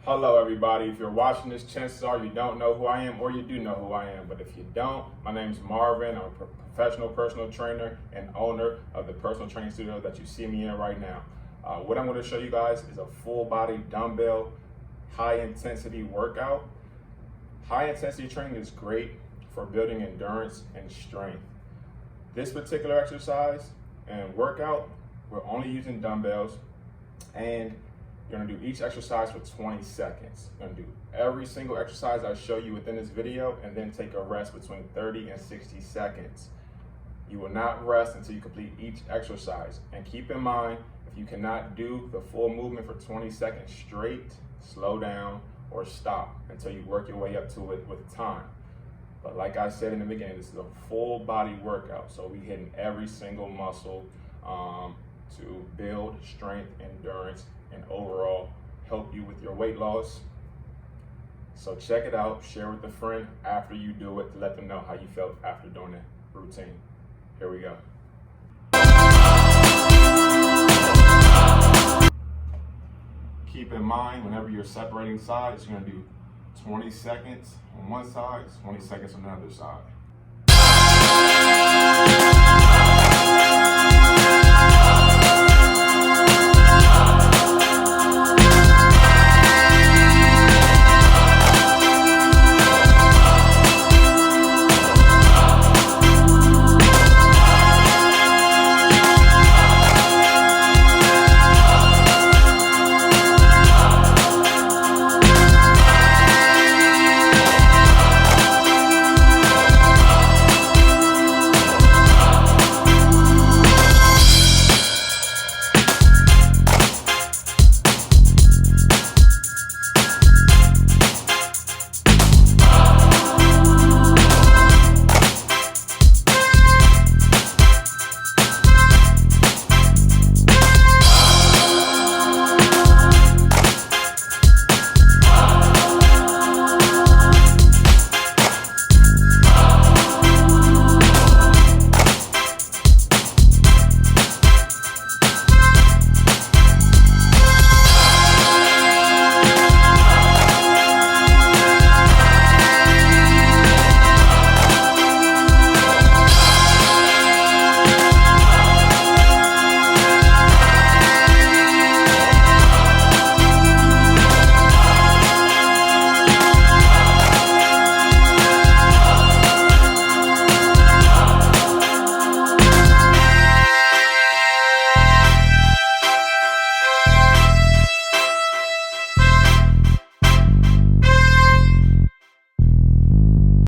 Hello everybody, if you're watching this, chances are you don't know who I am or you do know who I am. But if you don't, my name is Marvin. I'm a professional personal trainer and owner of the personal training studio that you see me in right now. What I'm going to show you guys is a full body dumbbell high intensity workout. High intensity training is great for building endurance and strength. This particular exercise and workout, we're only using dumbbells, and you're gonna do each exercise for 20 seconds. You're gonna do every single exercise I show you within this video and then take a rest between 30 and 60 seconds. You will not rest until you complete each exercise. And keep in mind, if you cannot do the full movement for 20 seconds straight, slow down or stop until you work your way up to it with time. But like I said in the beginning, this is a full body workout. So we're hitting every single muscle to build strength, endurance, and overall help you with your weight loss. So check it out, share with a friend after you do it to let them know how you felt after doing the routine. Here we go. Keep in mind, whenever you're separating sides, you're gonna do 20 seconds on one side, 20 seconds on the other side.